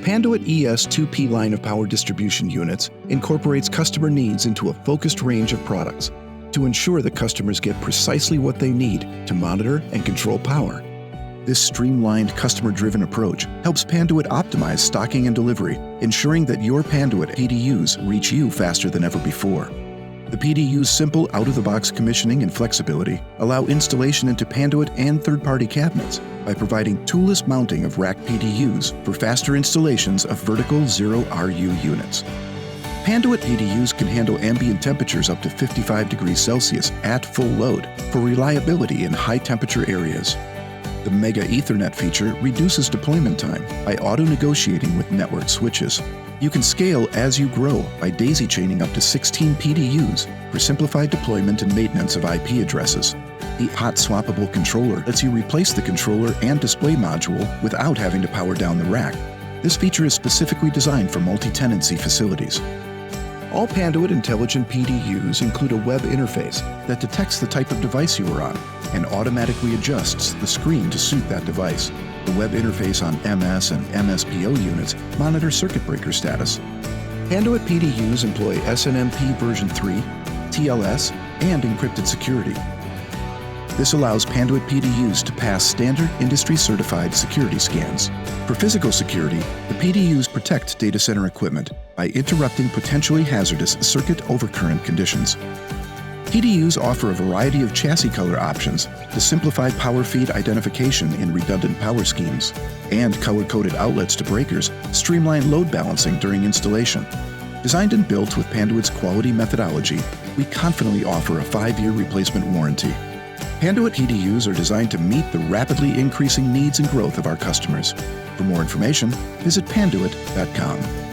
Panduit ES2P line of power distribution units incorporates customer needs into a focused range of products to ensure that customers get precisely what they need to monitor and control power. This streamlined, customer-driven approach helps Panduit optimize stocking and delivery, ensuring that your Panduit PDUs reach you faster than ever before. The PDU's simple out-of-the-box commissioning and flexibility allow installation into Panduit and third-party cabinets by providing toolless mounting of rack PDUs for faster installations of vertical 0RU units. Panduit PDUs can handle ambient temperatures up to 55 degrees Celsius at full load for reliability in high-temperature areas. The Mega Ethernet feature reduces deployment time by auto-negotiating with network switches. You can scale as you grow by daisy-chaining up to 16 PDUs for simplified deployment and maintenance of IP addresses. The Hot-Swappable controller lets you replace the controller and display module without having to power down the rack. This feature is specifically designed for multi-tenancy facilities. All Panduit intelligent PDUs include a web interface that detects the type of device you are on and automatically adjusts the screen to suit that device. The web interface on MS and MSPO units monitors circuit breaker status. Panduit PDUs employ SNMP version 3, TLS, and encrypted security. This allows Panduit PDUs to pass standard industry-certified security scans. For physical security, the PDUs protect data center equipment by interrupting potentially hazardous circuit overcurrent conditions. PDUs offer a variety of chassis color options to simplify power feed identification in redundant power schemes, and color-coded outlets to breakers streamline load balancing during installation. Designed and built with Panduit's quality methodology, we confidently offer a 5-year replacement warranty. Panduit PDUs are designed to meet the rapidly increasing needs and growth of our customers. For more information, visit panduit.com.